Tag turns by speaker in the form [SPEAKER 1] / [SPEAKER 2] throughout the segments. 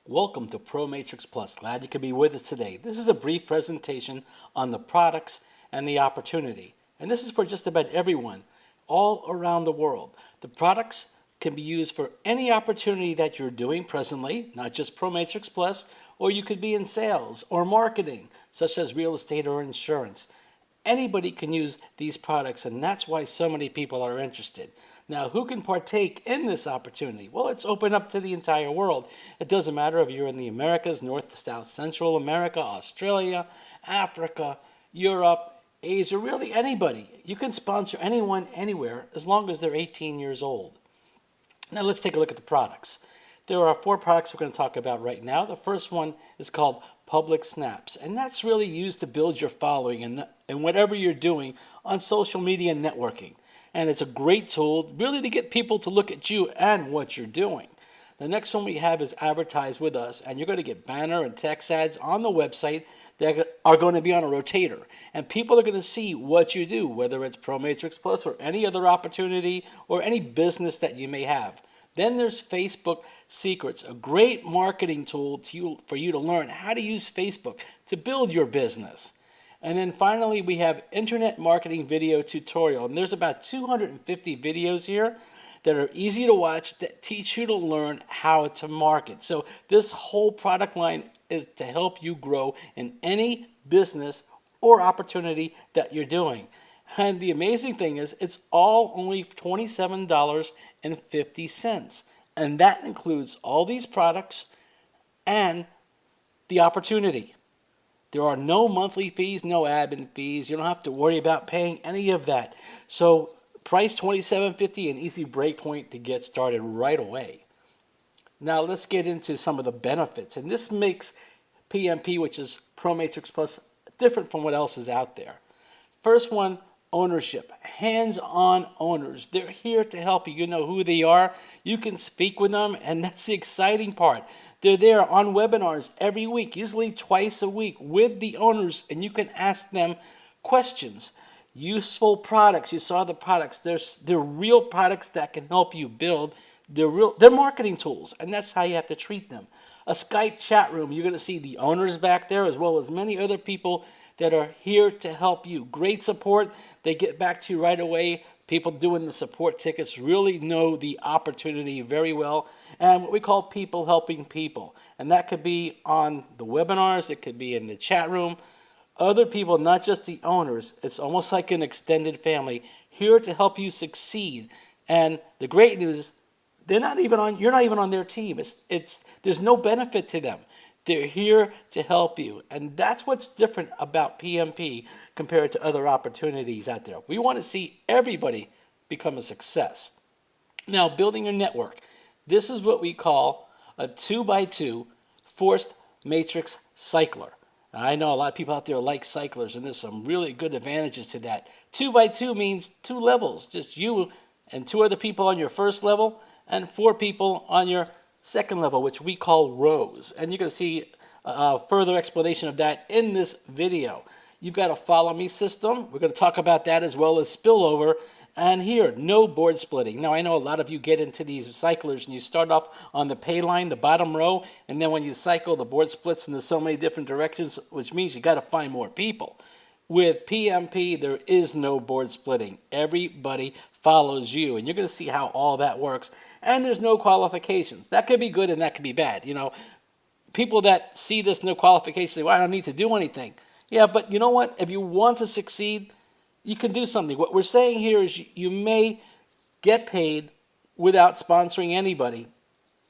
[SPEAKER 1] Welcome to ProMatrixPlus. Glad you could be with us today. This is a brief presentation on the products and the opportunity. And this is for just about everyone all around the world. The products can be used for any opportunity that you're doing presently, not just ProMatrixPlus, or you could be in sales or marketing, such as real estate or insurance. Anybody can use these products, and that's why so many people are interested. Now, who can partake in this opportunity? Well, it's open up to the entire world. It doesn't matter if you're in the Americas, North, South, Central America, Australia, Africa, Europe, Asia, really anybody. You can sponsor anyone, anywhere, as long as they're 18 years old. Now, let's take a look at the products. There are 4 products we're going to talk about right now. The first one is called Public Snaps, and that's really used to build your following in whatever you're doing on social media and networking. And it's a great tool really to get people to look at you and what you're doing. The next one we have is Advertise with us, and you're going to get banner and text ads on the website that are going to be on a rotator. And people are going to see what you do, whether it's ProMatrixPlus or any other opportunity or any business that you may have. Then there's Facebook Secrets, a great marketing tool for you to learn how to use Facebook to build your business. And then finally, we have Internet Marketing Video Tutorial. And there's about 250 videos here that are easy to watch that teach you to learn how to market. So this whole product line is to help you grow in any business or opportunity that you're doing. And the amazing thing is, it's all only $27.50. And that includes all these products and the opportunity. There are no monthly fees, no admin fees. You don't have to worry about paying any of that. So price $27.50, an easy break point to get started right away. Now let's get into some of the benefits. And this makes PMP, which is ProMatrixPlus, different from what else is out there. First one, ownership. Hands-on owners. They're here to help you. You know who they are. You can speak with them, and that's the exciting part. They're there on webinars every week, usually twice a week, with the owners, and you can ask them questions. Useful products. You saw the products. They're real products that can help you build. They're marketing tools, and that's how you have to treat them. A Skype chat room. You're going to see the owners back there, as well as many other people that are here to help you. Great support. They get back to you right away. People doing the support tickets really know the opportunity very well. And what we call people helping people. And that could be on the webinars. It could be in the chat room. Other people, not just the owners. It's almost like an extended family here to help you succeed. And the great news is you're not even on their team. There's no benefit to them. They're here to help you. And that's what's different about PMP compared to other opportunities out there. We want to see everybody become a success. Now, building your network. This is what we call a 2x2 forced matrix cycler. Now, I know a lot of people out there like cyclers, and there's some really good advantages to that. 2x2 means 2 levels, just you and 2 other people on your first level and 4 people on your second level, which we call rows. And you're going to see a further explanation of that in this video. You've got a follow me system. We're going to talk about that as well as spillover. And here, no board splitting. Now, I know a lot of you get into these cyclers and you start off on the pay line, the bottom row, and then when you cycle, the board splits into so many different directions, which means you got to find more people. With PMP, there is no board splitting. Everybody follows you, and you're going to see how all that works. And there's no qualifications. That could be good and that could be bad. You know, people that see this no qualifications say, well, I don't need to do anything. Yeah, but you know what? If you want to succeed, you can do something. What we're saying here is you may get paid without sponsoring anybody,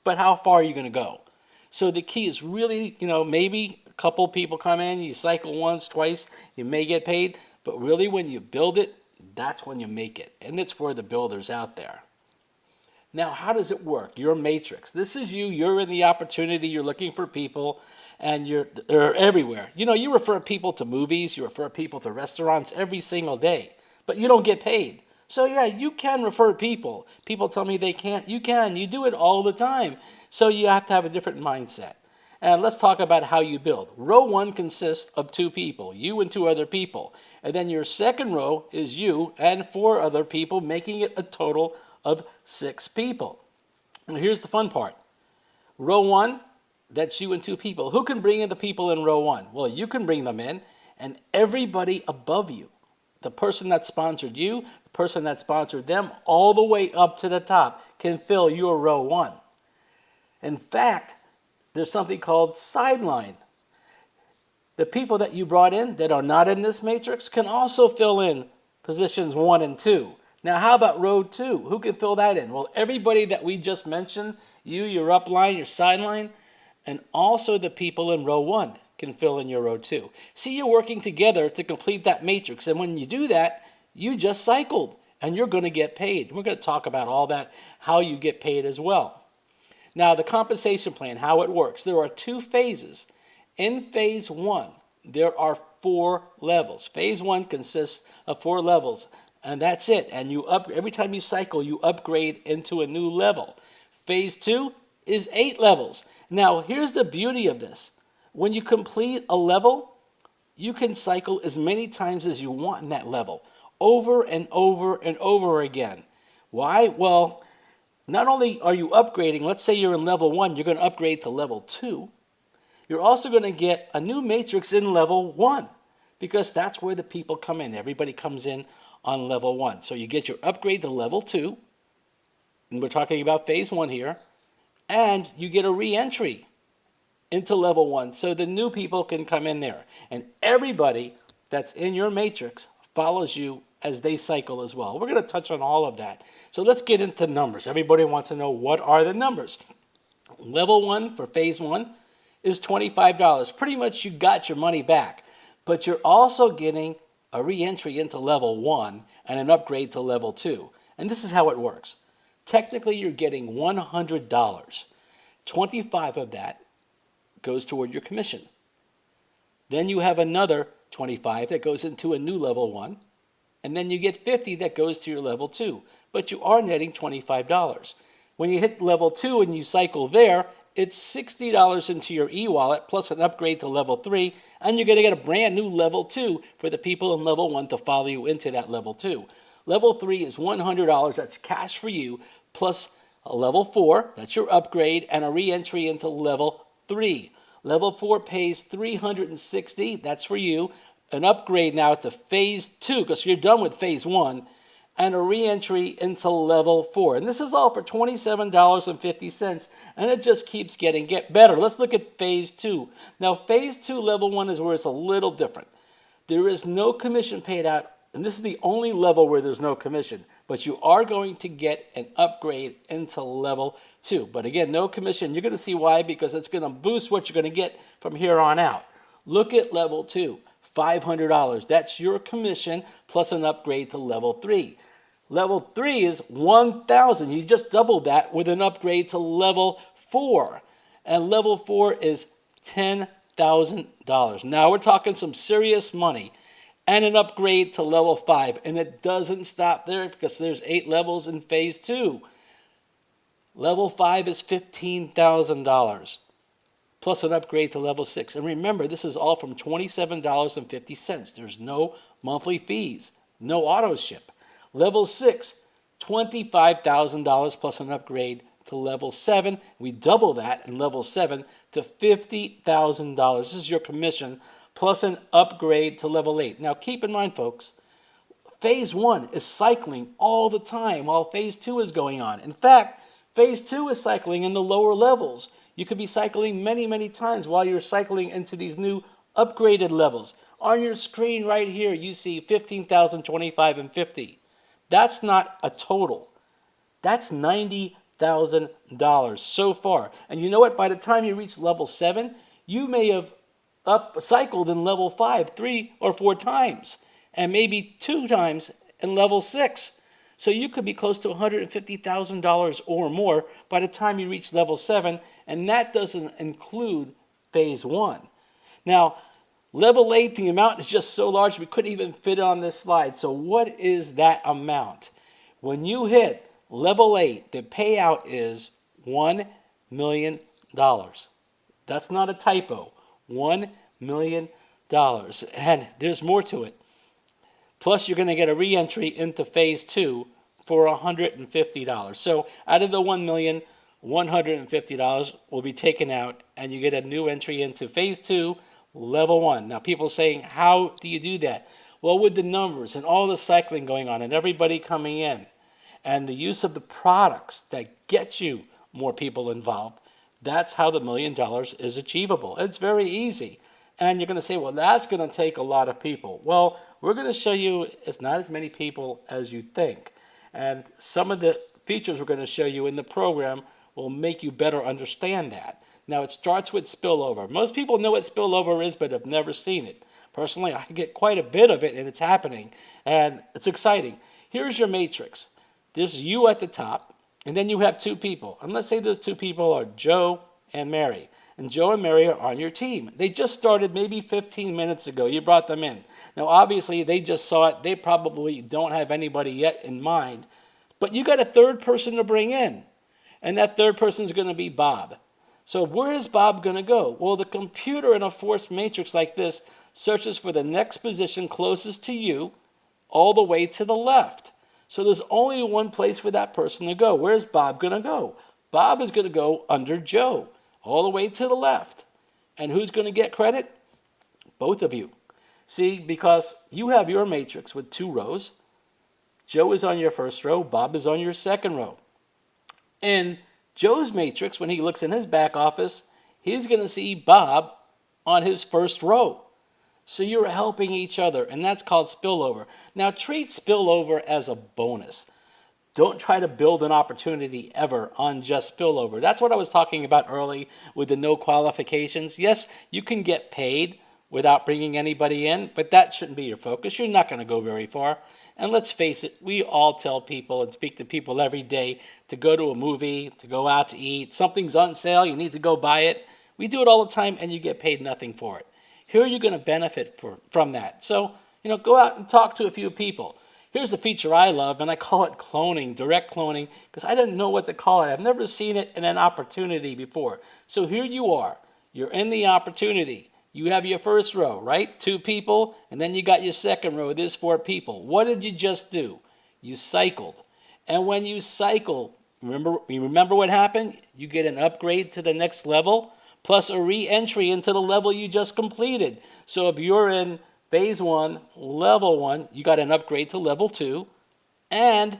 [SPEAKER 1] but how far are you going to go? So the key is really, maybe a couple people come in, you cycle once, twice, you may get paid, but really when you build it, that's when you make it. And it's for the builders out there. Now, how does it work? Your matrix. This is you. You're in the opportunity. You're looking for people, and they're everywhere. You refer people to movies. You refer people to restaurants every single day, but you don't get paid. So, yeah, you can refer people. People tell me they can't. You can. You do it all the time. So you have to have a different mindset. And let's talk about how you build. Row 1 consists of 2 people, you and 2 other people. And then your second row is you and 4 other people, making it a total of 6 people. And here's the fun part. Row 1 That's you and two people. Who can bring in the people in row one? Well, you can bring them in, and everybody above you, the person that sponsored you, the person that sponsored them, all the way up to the top, can fill your row one. In fact, there's something called sideline. The people that you brought in that are not in this matrix can also fill in positions 1 and 2. Now, how about row 2? Who can fill that in? Well, everybody that we just mentioned, you, your upline, your sideline, and also the people in row 1 can fill in your row 2. See, you're working together to complete that matrix, and when you do that, you just cycled, and you're going to get paid. We're going to talk about all that, how you get paid as well. Now, the compensation plan, how it works. There are 2 phases. In phase 1, there are 4 levels. Phase 1 consists of 4 levels, and that's it. And every time you cycle, you upgrade into a new level. Phase 2 is 8 levels. Now, here's the beauty of this. When you complete a level, you can cycle as many times as you want in that level, over and over and over again. Why? Well, not only are you upgrading, let's say you're in level 1, you're going to upgrade to level 2. You're also going to get a new matrix in level 1 because that's where the people come in. Everybody comes in on level 1. So you get your upgrade to level 2, and we're talking about phase 1 here, and you get a re-entry into level 1 so the new people can come in there. And everybody that's in your matrix follows you as they cycle as well. We're going to touch on all of that. So let's get into numbers. Everybody wants to know, what are the numbers? Level 1 for phase 1 is $25. Pretty much you got your money back. But you're also getting a re-entry into level 1 and an upgrade to level 2. And this is how it works. Technically, you're getting $100. 25 of that goes toward your commission. Then you have another 25 that goes into a new level 1. And then you get 50 that goes to your level 2. But you are netting $25. When you hit level 2 and you cycle there, it's $60 into your e-wallet plus an upgrade to level 3, and you're going to get a brand new level 2 for the people in level 1 to follow you into that level 2. Level 3 is $100. That's cash for you, plus a level 4, that's your upgrade, and a re-entry into level 3. Level 4 pays $360, that's for you. An upgrade now to phase 2, because you're done with phase 1, and a re-entry into level 4. And this is all for $27.50, and it just keeps getting better. Let's look at phase 2. Now, phase 2, level 1 is where it's a little different. There is no commission paid out, and this is the only level where there's no commission. But you are going to get an upgrade into level 2. But again, no commission. You're going to see why, because it's going to boost what you're going to get from here on out. Look at level 2, $500. That's your commission plus an upgrade to level 3. Level 3 is $1,000. You just doubled that with an upgrade to level 4. And level 4 is $10,000. Now we're talking some serious money. And an upgrade to level 5. And it doesn't stop there because there's 8 levels in phase 2. Level 5 is $15,000. Plus an upgrade to level 6. And remember, this is all from $27.50. There's no monthly fees. No auto ship. Level 6, $25,000 plus an upgrade to level 7. We double that in level 7 to $50,000. This is your commission plus an upgrade to level 8. Now keep in mind, folks, phase 1 is cycling all the time while phase 2 is going on. In fact, phase 2 is cycling in the lower levels. You could be cycling many, many times while you're cycling into these new upgraded levels. On your screen right here, you see 15,000, 25, and 50. That's not a total. That's $90,000 so far. And you know what? By the time you reach level 7, you may have cycled in level 5 3 or 4 times, and maybe 2 times in level 6. So you could be close to $150,000 or more by the time you reach level 7, and that doesn't include phase 1. Now, level 8, the amount is just so large we couldn't even fit it on this slide. So what is that amount? When you hit level 8, the payout is $1 million. That's not a typo. $1 million. And there's more to it. Plus, you're going to get a re-entry into phase 2 for $150. So out of the $1 million, $150 will be taken out, and you get a new entry into phase 2, level 1. Now, people are saying, how do you do that? Well, with the numbers and all the cycling going on and everybody coming in, and the use of the products that get you more people involved, that's how the $1 million is achievable. It's very easy. And you're going to say, well, that's going to take a lot of people. Well, we're going to show you it's not as many people as you think. And some of the features we're going to show you in the program will make you better understand that. Now, it starts with spillover. Most people know what spillover is, but have never seen it. Personally, I get quite a bit of it, and it's happening. And it's exciting. Here's your matrix. There's you at the top, and then you have two people. And let's say those two people are Joe and Mary. And Joe and Mary are on your team. They just started maybe 15 minutes ago. You brought them in. Now, obviously, they just saw it. They probably don't have anybody yet in mind. But you got a third person to bring in. And that third person is going to be Bob. So where is Bob going to go? Well, the computer in a force matrix like this searches for the next position closest to you all the way to the left. So there's only one place for that person to go. Where's Bob going to go? Bob is going to go under Joe, all the way to the left. And who's going to get credit? Both of you. See, because you have your matrix with 2 rows. Joe is on your first row. Bob is on your second row. In Joe's matrix, when he looks in his back office, he's going to see Bob on his first row. So you're helping each other, and that's called spillover. Now, treat spillover as a bonus. Don't try to build an opportunity ever on just spillover. That's what I was talking about early with the no qualifications. Yes, you can get paid without bringing anybody in, but that shouldn't be your focus. You're not going to go very far. And let's face it, we all tell people and speak to people every day to go to a movie, to go out to eat. Something's on sale, you need to go buy it. We do it all the time, and you get paid nothing for it. Here you're going to benefit from that. So, go out and talk to a few people. Here's the feature I love, and I call it cloning, direct cloning, because I didn't know what to call it. I've never seen it in an opportunity before. So here you are. You're in the opportunity. You have your first row, right? 2 people, and then you got your second row. There's 4 people. What did you just do? You cycled. And when you cycle, remember what happened? You get an upgrade to the next level, plus a re-entry into the level you just completed. So if you're in phase 1, level 1, you got an upgrade to level 2. And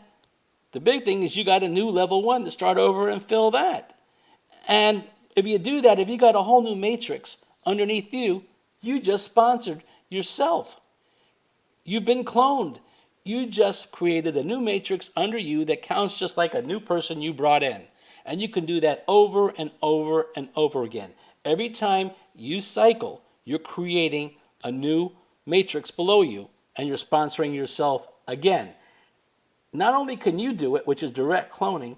[SPEAKER 1] the big thing is you got a new level 1 to start over and fill that. And if you do that, if you got a whole new matrix underneath you, you just sponsored yourself. You've been cloned. You just created a new matrix under you that counts just like a new person you brought in. And you can do that over and over and over again. Every time you cycle, you're creating a new matrix below you, and you're sponsoring yourself again. Not only can you do it, which is direct cloning,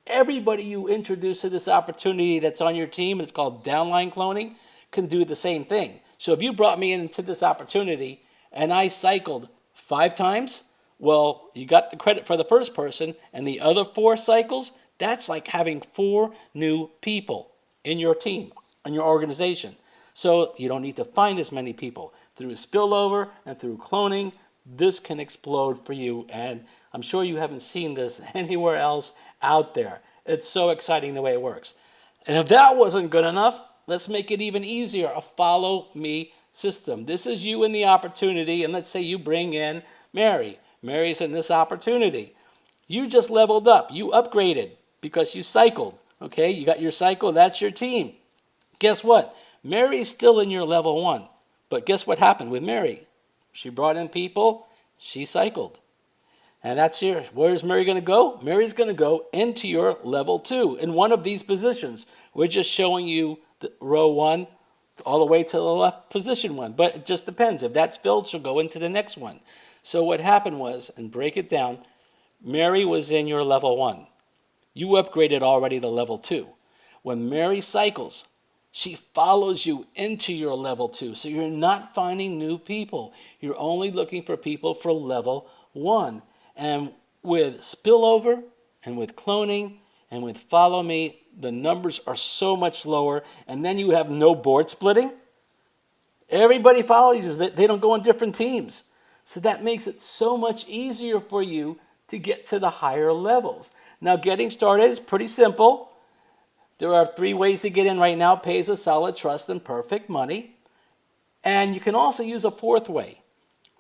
[SPEAKER 1] everybody you introduce to this opportunity that's on your team, and it's called downline cloning, can do the same thing. So if you brought me into this opportunity and I cycled 5 times, well, you got the credit for the first person, and the other 4 cycles, that's like having 4 new people in your team, in your organization. So you don't need to find as many people. Through spillover and through cloning, this can explode for you. And I'm sure you haven't seen this anywhere else out there. It's so exciting the way it works. And if that wasn't good enough, let's make it even easier, a follow me system. This is you in the opportunity, and let's say you bring in Mary. Mary's in this opportunity. You just leveled up. You upgraded because you cycled. Okay, you got your cycle, that's your team. Guess what? Mary's still in your level 1. But guess what happened with Mary? She brought in people, she cycled. And that's here. Where's Mary going to go? Mary's going to go into your level 2 in one of these positions. We're just showing you the row 1 all the way to the left, position 1. But it just depends. If that's filled, she'll go into the next one. So what happened was, and break it down, Mary was in your level 1. You upgraded already to level 2. When Mary cycles, she follows you into your level 2. So you're not finding new people. You're only looking for people for level 1. And with spillover and with cloning and with follow me, the numbers are so much lower. And then you have no board splitting. Everybody follows you. They don't go on different teams. So that makes it so much easier for you to get to the higher levels. Now, getting started is pretty simple. There are 3 ways to get in right now: Payza, Solid Trust, and Perfect Money. And you can also use a 4th way,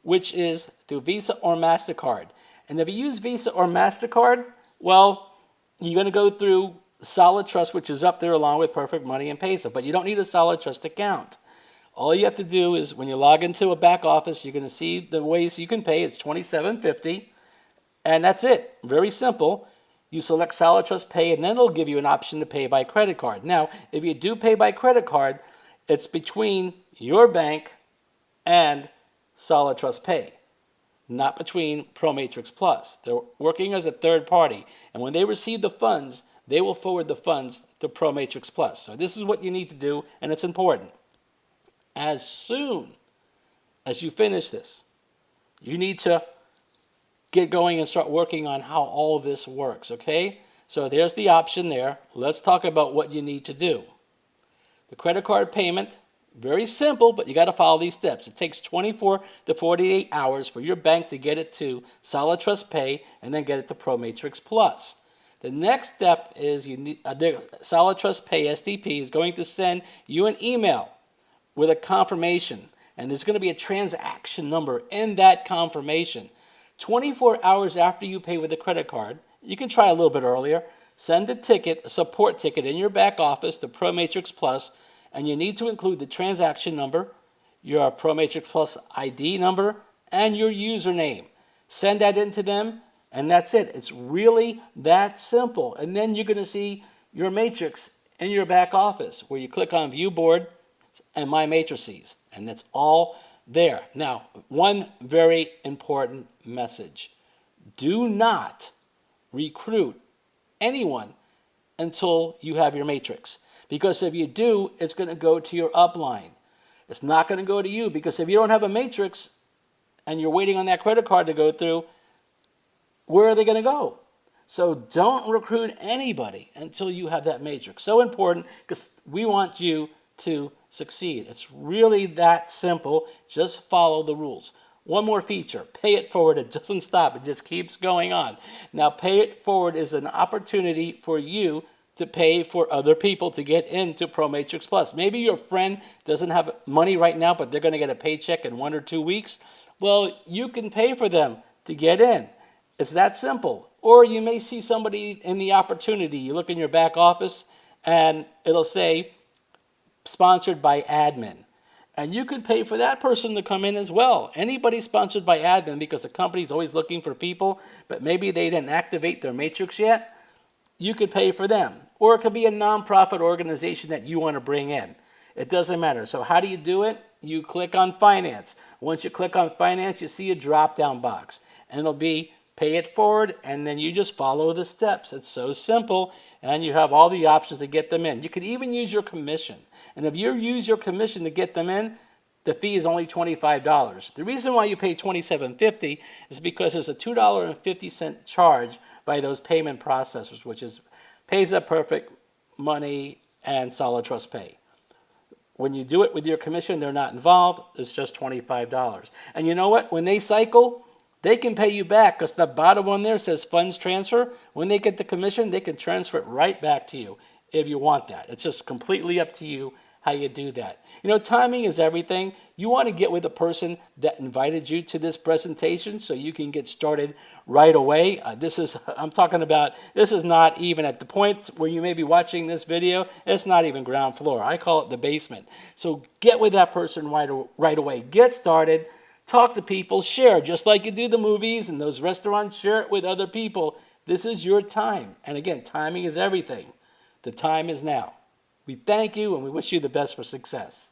[SPEAKER 1] which is through Visa or MasterCard. And if you use Visa or MasterCard, well, you're going to go through Solid Trust, which is up there along with Perfect Money and Payza. But you don't need a Solid Trust account. All you have to do is when you log into a back office, you're going to see the ways you can pay. It's $27.50. And that's it. Very simple. You select Solid Trust Pay, and then it'll give you an option to pay by credit card. Now, if you do pay by credit card, it's between your bank and Solid Trust Pay, not between ProMatrixPlus. They're working as a third party, and when they receive the funds, they will forward the funds to ProMatrixPlus. So this is what you need to do, and it's important. As soon as you finish this, you need to get going and start working on how all this works, okay? So there's the option there. Let's talk about what you need to do. The credit card payment, very simple, but you got to follow these steps. It takes 24 to 48 hours for your bank to get it to Solid Trust Pay and then get it to ProMatrixPlus. The next step is the Solid Trust Pay SDP is going to send you an email with a confirmation, and there's going to be a transaction number in that confirmation. 24 hours after you pay with a credit card, you can try a little bit earlier, send a support ticket in your back office to ProMatrixPlus, and you need to include the transaction number, your ProMatrixPlus ID number, and your username. Send that in to them, and that's it. It's really that simple. And then you're going to see your matrix in your back office where you click on View Board and My Matrices, and that's all there. Now, one very important message. Do not recruit anyone until you have your matrix. Because if you do, it's going to go to your upline. It's not going to go to you, because if you don't have a matrix and you're waiting on that credit card to go through, where are they going to go? So don't recruit anybody until you have that matrix. So important, because we want you to succeed. It's really that simple. Just follow the rules. One more feature, Pay It Forward. It doesn't stop. It just keeps going on. Now, Pay It Forward is an opportunity for you to pay for other people to get into ProMatrixPlus. Maybe your friend doesn't have money right now, but they're going to get a paycheck in 1 or 2 weeks. Well, you can pay for them to get in. It's that simple. Or you may see somebody in the opportunity. You look in your back office, and it'll say, sponsored by admin. And you could pay for that person to come in as well. Anybody sponsored by admin, because the company's always looking for people, but maybe they didn't activate their matrix yet, you could pay for them. Or it could be a nonprofit organization that you want to bring in. It doesn't matter. So how do you do it? You click on Finance. Once you click on Finance, you see a drop-down box. And it'll be Pay It Forward, and then you just follow the steps. It's so simple, and you have all the options to get them in. You could even use your commission. And if you use your commission to get them in, the fee is only $25. The reason why you pay $27.50 is because there's a $2.50 charge by those payment processors, which is Payza, Perfect Money, and Solid Trust Pay. When you do it with your commission, they're not involved. It's just $25. And you know what? When they cycle, they can pay you back, because the bottom one there says funds transfer. When they get the commission, they can transfer it right back to you if you want that. It's just completely up to you how you do that. You know, timing is everything. You want to get with the person that invited you to this presentation so you can get started right away. This is not even at the point where you may be watching this video. It's not even ground floor. I call it the basement. So get with that person right away. Get started. Talk to people. Share. Just like you do the movies and those restaurants, share it with other people. This is your time. And again, timing is everything. The time is now. We thank you, and we wish you the best for success.